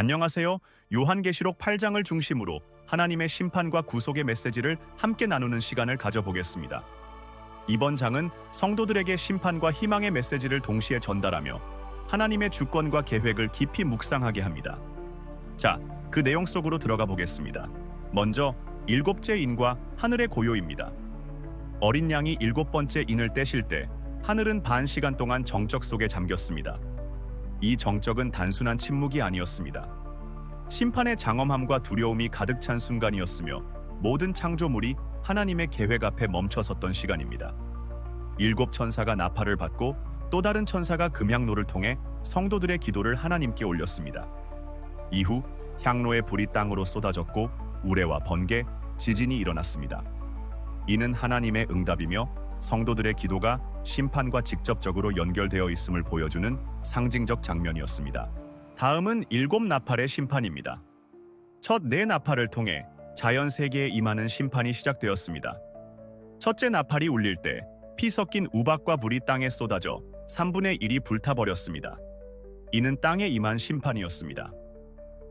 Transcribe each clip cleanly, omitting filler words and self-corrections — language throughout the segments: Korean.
안녕하세요. 요한계시록 8장을 중심으로 하나님의 심판과 구속의 메시지를 함께 나누는 시간을 가져보겠습니다. 이번 장은 성도들에게 심판과 희망의 메시지를 동시에 전달하며 하나님의 주권과 계획을 깊이 묵상하게 합니다. 자, 그 내용 속으로 들어가 보겠습니다. 먼저 일곱째 인과 하늘의 고요입니다. 어린 양이 일곱 번째 인을 떼실 때 하늘은 반 시간 동안 정적 속에 잠겼습니다. 이 정적은 단순한 침묵이 아니었습니다. 심판의 장엄함과 두려움이 가득 찬 순간이었으며 모든 창조물이 하나님의 계획 앞에 멈춰섰던 시간입니다. 일곱 천사가 나팔을 받고 또 다른 천사가 금향로를 통해 성도들의 기도를 하나님께 올렸습니다. 이후 향로의 불이 땅으로 쏟아졌고 우레와 번개, 지진이 일어났습니다. 이는 하나님의 응답이며 성도들의 기도가 심판과 직접적으로 연결되어 있음을 보여주는 상징적 장면이었습니다. 다음은 일곱 나팔의 심판입니다. 첫 네 나팔을 통해 자연 세계에 임하는 심판이 시작되었습니다. 첫째 나팔이 울릴 때 피 섞인 우박과 불이 땅에 쏟아져 3분의 1이 불타버렸습니다. 이는 땅에 임한 심판이었습니다.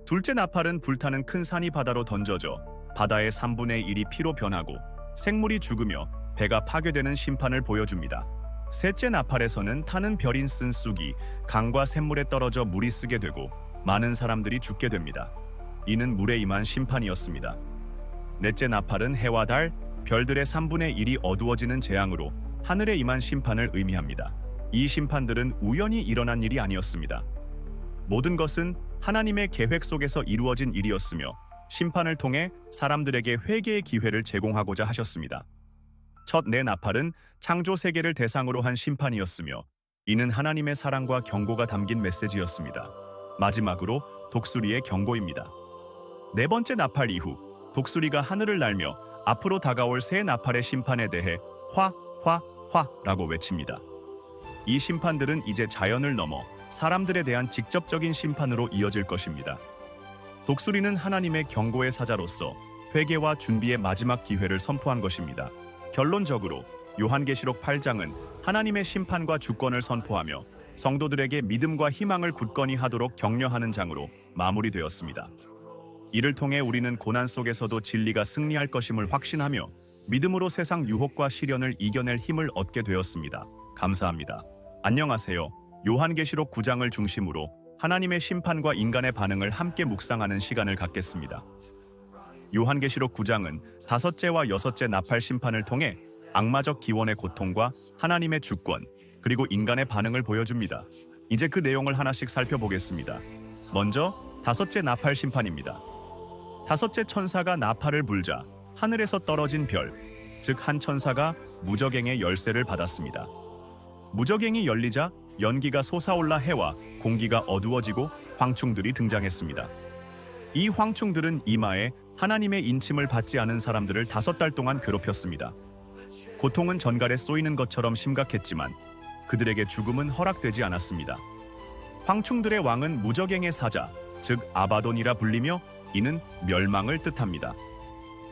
둘째 나팔은 불타는 큰 산이 바다로 던져져 바다의 3분의 1이 피로 변하고 생물이 죽으며 배가 파괴되는 심판을 보여줍니다. 셋째 나팔에서는 타는 별인 쓴 쑥이 강과 샘물에 떨어져 물이 쓰게 되고 많은 사람들이 죽게 됩니다. 이는 물에 임한 심판이었습니다. 넷째 나팔은 해와 달, 별들의 3분의 1이 어두워지는 재앙으로 하늘에 임한 심판을 의미합니다. 이 심판들은 우연히 일어난 일이 아니었습니다. 모든 것은 하나님의 계획 속에서 이루어진 일이었으며 심판을 통해 사람들에게 회개의 기회를 제공하고자 하셨습니다. 첫 네 나팔은 창조 세계를 대상으로 한 심판이었으며 이는 하나님의 사랑과 경고가 담긴 메시지였습니다. 마지막으로 독수리의 경고입니다. 네 번째 나팔 이후 독수리가 하늘을 날며 앞으로 다가올 새 나팔의 심판에 대해 화라고 외칩니다. 이 심판들은 이제 자연을 넘어 사람들에 대한 직접적인 심판으로 이어질 것입니다. 독수리는 하나님의 경고의 사자로서 회개와 준비의 마지막 기회를 선포한 것입니다. 결론적으로 요한계시록 8장은 하나님의 심판과 주권을 선포하며 성도들에게 믿음과 희망을 굳건히 하도록 격려하는 장으로 마무리되었습니다. 이를 통해 우리는 고난 속에서도 진리가 승리할 것임을 확신하며 믿음으로 세상 유혹과 시련을 이겨낼 힘을 얻게 되었습니다. 감사합니다. 안녕하세요. 요한계시록 9장을 중심으로 하나님의 심판과 인간의 반응을 함께 묵상하는 시간을 갖겠습니다. 요한계시록 9장은 다섯째와 여섯째 나팔 심판을 통해 악마적 기원의 고통과 하나님의 주권, 그리고 인간의 반응을 보여줍니다. 이제 그 내용을 하나씩 살펴보겠습니다. 먼저 다섯째 나팔 심판입니다. 다섯째 천사가 나팔을 불자 하늘에서 떨어진 별, 즉 한 천사가 무저갱의 열쇠를 받았습니다. 무저갱이 열리자 연기가 솟아올라 해와 공기가 어두워지고 황충들이 등장했습니다. 이 황충들은 이마에 하나님의 인침을 받지 않은 사람들을 5달 동안 괴롭혔습니다. 고통은 전갈에 쏘이는 것처럼 심각했지만 그들에게 죽음은 허락되지 않았습니다. 황충들의 왕은 무저갱의 사자, 즉 아바돈이라 불리며 이는 멸망을 뜻합니다.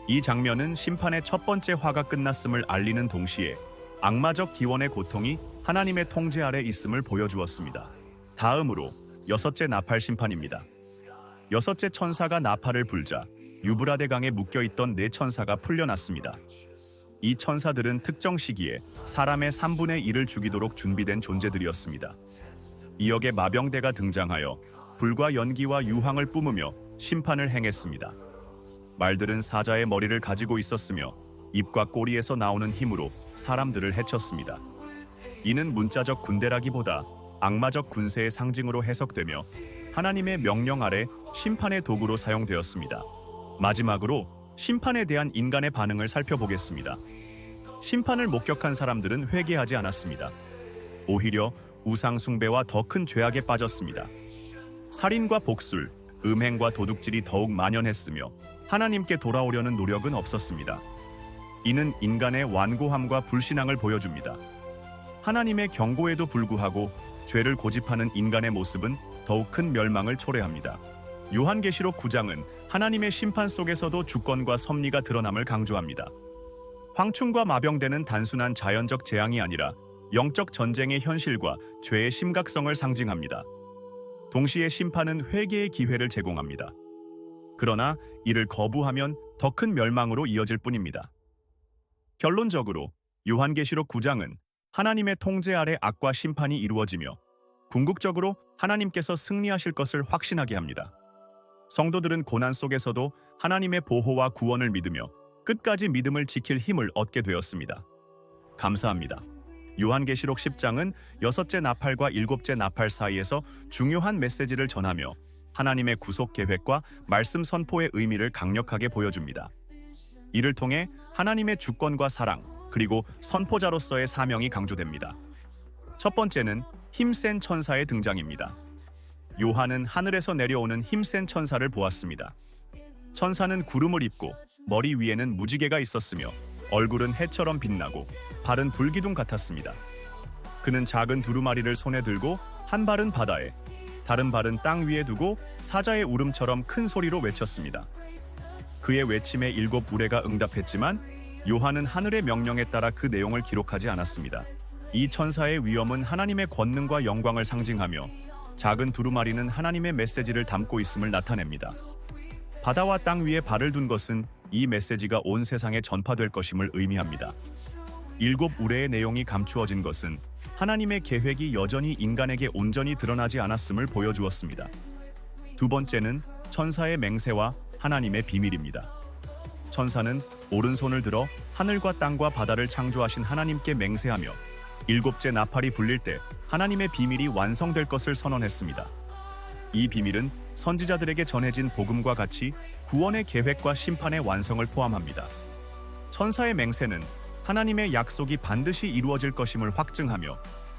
이 장면은 심판의 첫 번째 화가 끝났음을 알리는 동시에 악마적 기원의 고통이 하나님의 통제 아래 있음을 보여주었습니다. 다음으로 여섯째 나팔 심판입니다. 여섯째 천사가 나팔을 불자 유브라데 강에 묶여있던 네 천사가 풀려났습니다. 이 천사들은 특정 시기에 사람의 3분의 1을 죽이도록 준비된 존재들이었습니다. 이역에 마병대가 등장하여 불과 연기와 유황을 뿜으며 심판을 행했습니다. 말들은 사자의 머리를 가지고 있었으며 입과 꼬리에서 나오는 힘으로 사람들을 해쳤습니다. 이는 문자적 군대라기보다 악마적 군세의 상징으로 해석되며 하나님의 명령 아래 심판의 도구로 사용되었습니다. 마지막으로 심판에 대한 인간의 반응을 살펴보겠습니다. 심판을 목격한 사람들은 회개하지 않았습니다. 오히려 우상 숭배와 더 큰 죄악에 빠졌습니다. 살인과 복술, 음행과 도둑질이 더욱 만연했으며 하나님께 돌아오려는 노력은 없었습니다. 이는 인간의 완고함과 불신앙을 보여줍니다. 하나님의 경고에도 불구하고 죄를 고집하는 인간의 모습은 더욱 큰 멸망을 초래합니다. 요한계시록 9장은 하나님의 심판 속에서도 주권과 섭리가 드러남을 강조합니다. 황충과 마병대는 단순한 자연적 재앙이 아니라 영적 전쟁의 현실과 죄의 심각성을 상징합니다. 동시에 심판은 회개의 기회를 제공합니다. 그러나 이를 거부하면 더 큰 멸망으로 이어질 뿐입니다. 결론적으로 요한계시록 9장은 하나님의 통제 아래 악과 심판이 이루어지며 궁극적으로 하나님께서 승리하실 것을 확신하게 합니다. 성도들은 고난 속에서도 하나님의 보호와 구원을 믿으며 끝까지 믿음을 지킬 힘을 얻게 되었습니다. 감사합니다. 요한계시록 10장은 6째 나팔과 7째 나팔 사이에서 중요한 메시지를 전하며 하나님의 구속 계획과 말씀 선포의 의미를 강력하게 보여줍니다. 이를 통해 하나님의 주권과 사랑, 그리고 선포자로서의 사명이 강조됩니다. 첫 번째는 힘센 천사의 등장입니다. 요한은 하늘에서 내려오는 힘센 천사를 보았습니다. 천사는 구름을 입고 머리 위에는 무지개가 있었으며 얼굴은 해처럼 빛나고 발은 불기둥 같았습니다. 그는 작은 두루마리를 손에 들고 한 발은 바다에, 다른 발은 땅 위에 두고 사자의 울음처럼 큰 소리로 외쳤습니다. 그의 외침에 7 우레가 응답했지만 요한은 하늘의 명령에 따라 그 내용을 기록하지 않았습니다. 이 천사의 위엄은 하나님의 권능과 영광을 상징하며 작은 두루마리는 하나님의 메시지를 담고 있음을 나타냅니다. 바다와 땅 위에 발을 둔 것은 이 메시지가 온 세상에 전파될 것임을 의미합니다. 7 우레의 내용이 감추어진 것은 하나님의 계획이 여전히 인간에게 온전히 드러나지 않았음을 보여주었습니다. 두 번째는 천사의 맹세와 하나님의 비밀입니다. 천사는 오른손을 들어 하늘과 땅과 바다를 창조하신 하나님께 맹세하며 7째 나팔이 불릴 때 하나님의 비밀이 완성될 것을 선언했습니다. 이 비밀은 선지자들에게 전해진 복음과 같이 구원의 계획과 심판의 완성을 포함합니다. 천사의 맹세는 하나님의 약속이 반드시 이루어질 것임을 확증하며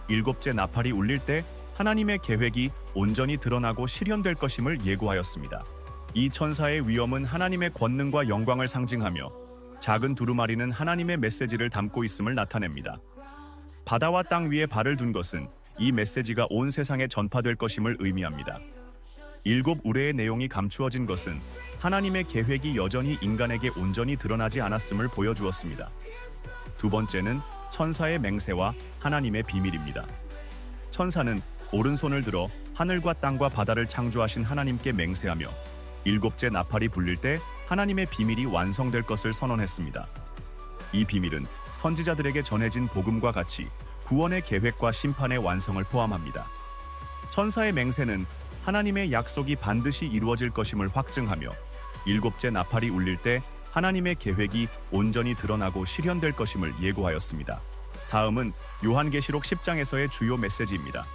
7째 나팔이 울릴 때 하나님의 계획이 온전히 드러나고 실현될 것임을 예고하였습니다. 이 천사의 위엄은 하나님의 권능과 영광을 상징하며 작은 두루마리는 하나님의 메시지를 담고 있음을 나타냅니다. 바다와 땅 위에 발을 둔 것은 이 메시지가 온 세상에 전파될 것임을 의미합니다. 7 우레의 내용이 감추어진 것은 하나님의 계획이 여전히 인간에게 온전히 드러나지 않았음을 보여주었습니다. 두 번째는 천사의 맹세와 하나님의 비밀입니다. 천사는 오른손을 들어 하늘과 땅과 바다를 창조하신 하나님께 맹세하며 7째 나팔이 불릴 때 하나님의 비밀이 완성될 것을 선언했습니다. 이 비밀은 선지자들에게 전해진 복음과 같이 구원의 계획과 심판의 완성을 포함합니다. 천사의 맹세는 하나님의 약속이 반드시 이루어질 것임을 확증하며 7째 나팔이 울릴 때 하나님의 계획이 온전히 드러나고 실현될 것임을 예고하였습니다. 다음은 요한계시록 10장에서의 주요 메시지입니다.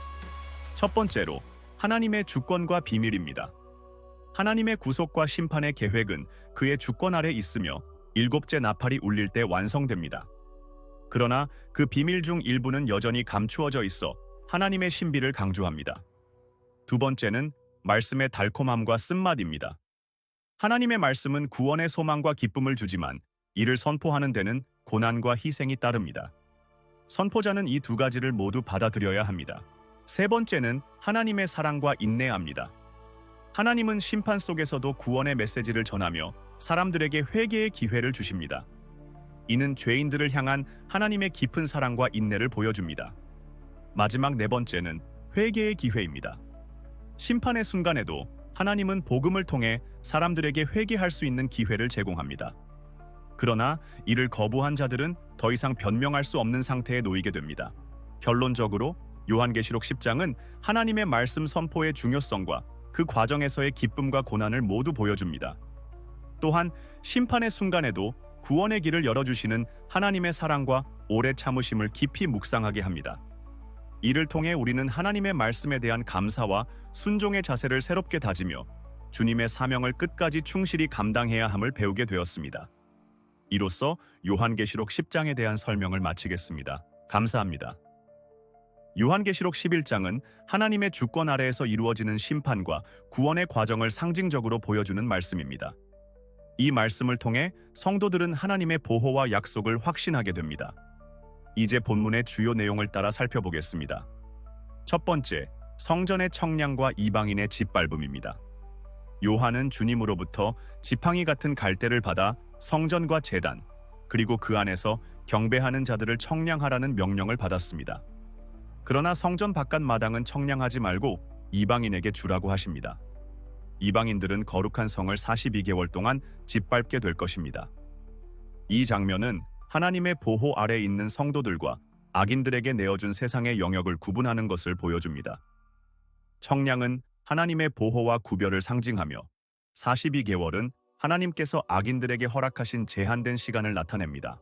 첫 번째로 하나님의 주권과 비밀입니다. 하나님의 구속과 심판의 계획은 그의 주권 아래 있으며 7째 나팔이 울릴 때 완성됩니다. 그러나 그 비밀 중 일부는 여전히 감추어져 있어 하나님의 신비를 강조합니다. 두 번째는 말씀의 달콤함과 쓴맛입니다. 하나님의 말씀은 구원의 소망과 기쁨을 주지만 이를 선포하는 데는 고난과 희생이 따릅니다. 선포자는 이 두 가지를 모두 받아들여야 합니다. 세 번째는 하나님의 사랑과 인내합니다. 하나님은 심판 속에서도 구원의 메시지를 전하며 사람들에게 회개의 기회를 주십니다. 이는 죄인들을 향한 하나님의 깊은 사랑과 인내를 보여줍니다. 마지막 네 번째는 회개의 기회입니다. 심판의 순간에도 하나님은 복음을 통해 사람들에게 회개할 수 있는 기회를 제공합니다. 그러나 이를 거부한 자들은 더 이상 변명할 수 없는 상태에 놓이게 됩니다. 결론적으로 요한계시록 10장은 하나님의 말씀 선포의 중요성과 그 과정에서의 기쁨과 고난을 모두 보여줍니다. 또한 심판의 순간에도 구원의 길을 열어주시는 하나님의 사랑과 오래 참으심을 깊이 묵상하게 합니다. 이를 통해 우리는 하나님의 말씀에 대한 감사와 순종의 자세를 새롭게 다지며 주님의 사명을 끝까지 충실히 감당해야 함을 배우게 되었습니다. 이로써 요한계시록 10장에 대한 설명을 마치겠습니다. 감사합니다. 요한계시록 11장은 하나님의 주권 아래에서 이루어지는 심판과 구원의 과정을 상징적으로 보여주는 말씀입니다. 이 말씀을 통해 성도들은 하나님의 보호와 약속을 확신하게 됩니다. 이제 본문의 주요 내용을 따라 살펴보겠습니다. 첫 번째, 성전의 청량과 이방인의 짓밟음입니다. 요한은 주님으로부터 지팡이 같은 갈대를 받아 성전과 제단, 그리고 그 안에서 경배하는 자들을 청량하라는 명령을 받았습니다. 그러나 성전 바깥 마당은 청량하지 말고 이방인에게 주라고 하십니다. 이방인들은 거룩한 성을 42개월 동안 짓밟게 될 것입니다. 이 장면은 하나님의 보호 아래 있는 성도들과 악인들에게 내어준 세상의 영역을 구분하는 것을 보여줍니다. 청량은 하나님의 보호와 구별을 상징하며 42개월은 하나님께서 악인들에게 허락하신 제한된 시간을 나타냅니다.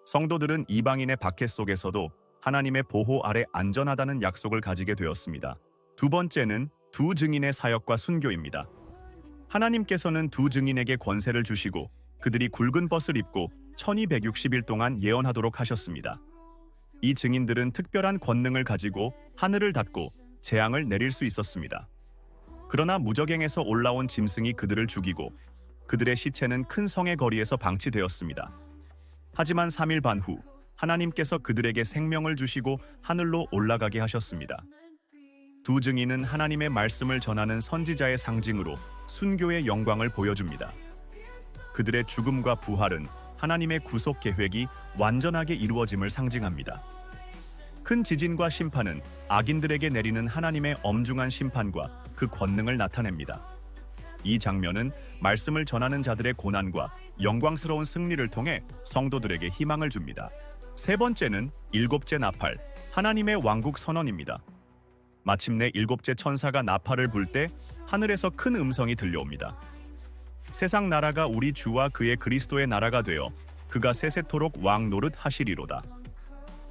성도들은 이방인의 박해 속에서도 하나님의 보호 아래 안전하다는 약속을 가지게 되었습니다. 두 번째는 두 증인의 사역과 순교입니다. 하나님께서는 두 증인에게 권세를 주시고 그들이 굵은 벗을 입고 1260일 동안 예언하도록 하셨습니다. 이 증인들은 특별한 권능을 가지고 하늘을 닫고 재앙을 내릴 수 있었습니다. 그러나 무저갱에서 올라온 짐승이 그들을 죽이고 그들의 시체는 큰 성의 거리에서 방치되었습니다. 하지만 3일 반 후 하나님께서 그들에게 생명을 주시고 하늘로 올라가게 하셨습니다. 두 증인은 하나님의 말씀을 전하는 선지자의 상징으로 순교의 영광을 보여줍니다. 그들의 죽음과 부활은 하나님의 구속 계획이 완전하게 이루어짐을 상징합니다. 큰 지진과 심판은 악인들에게 내리는 하나님의 엄중한 심판과 그 권능을 나타냅니다. 이 장면은 말씀을 전하는 자들의 고난과 영광스러운 승리를 통해 성도들에게 희망을 줍니다. 세 번째는 일곱째 나팔, 하나님의 왕국 선언입니다. 마침내 일곱째 천사가 나팔을 불 때 하늘에서 큰 음성이 들려옵니다. 세상 나라가 우리 주와 그의 그리스도의 나라가 되어 그가 세세토록 왕 노릇 하시리로다.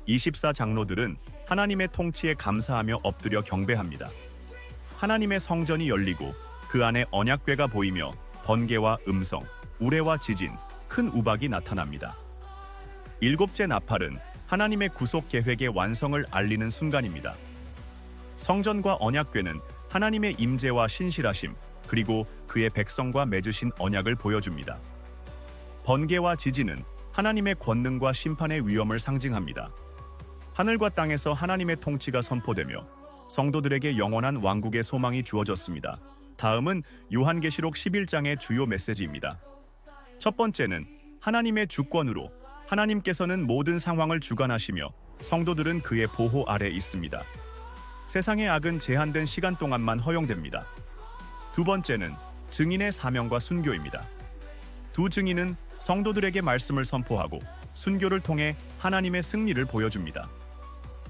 24장로들은 하나님의 통치에 감사하며 엎드려 경배합니다. 하나님의 성전이 열리고 그 안에 언약궤가 보이며 번개와 음성, 우레와 지진, 큰 우박이 나타납니다. 일곱째 나팔은 하나님의 구속 계획의 완성을 알리는 순간입니다. 성전과 언약궤는 하나님의 임재와 신실하심, 그리고 그의 백성과 맺으신 언약을 보여줍니다. 번개와 지진은 하나님의 권능과 심판의 위엄을 상징합니다. 하늘과 땅에서 하나님의 통치가 선포되며 성도들에게 영원한 왕국의 소망이 주어졌습니다. 다음은 요한계시록 11장의 주요 메시지입니다. 첫 번째는 하나님의 주권으로 하나님께서는 모든 상황을 주관하시며 성도들은 그의 보호 아래 있습니다. 세상의 악은 제한된 시간 동안만 허용됩니다. 두 번째는 증인의 사명과 순교입니다. 두 증인은 성도들에게 말씀을 선포하고 순교를 통해 하나님의 승리를 보여줍니다.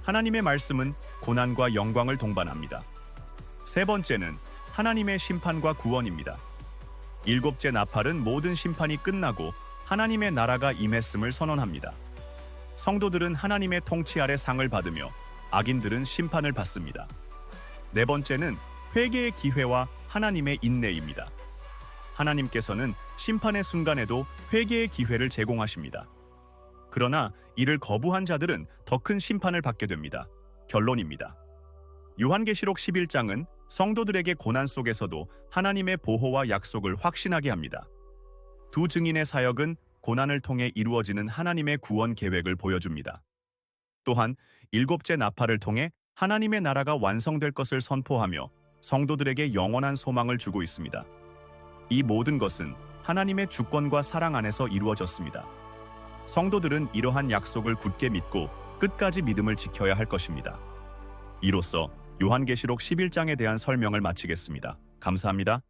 하나님의 말씀은 고난과 영광을 동반합니다. 세 번째는 하나님의 심판과 구원입니다. 일곱째 나팔은 모든 심판이 끝나고 하나님의 나라가 임했음을 선언합니다. 성도들은 하나님의 통치 아래 상을 받으며 악인들은 심판을 받습니다. 네 번째는 회개의 기회와 하나님의 인내입니다. 하나님께서는 심판의 순간에도 회개의 기회를 제공하십니다. 그러나 이를 거부한 자들은 더 큰 심판을 받게 됩니다. 결론입니다. 요한계시록 11장은 성도들에게 고난 속에서도 하나님의 보호와 약속을 확신하게 합니다. 두 증인의 사역은 고난을 통해 이루어지는 하나님의 구원 계획을 보여줍니다. 또한 일곱째 나팔을 통해 하나님의 나라가 완성될 것을 선포하며 성도들에게 영원한 소망을 주고 있습니다. 이 모든 것은 하나님의 주권과 사랑 안에서 이루어졌습니다. 성도들은 이러한 약속을 굳게 믿고 끝까지 믿음을 지켜야 할 것입니다. 이로써 요한계시록 11장에 대한 설명을 마치겠습니다. 감사합니다.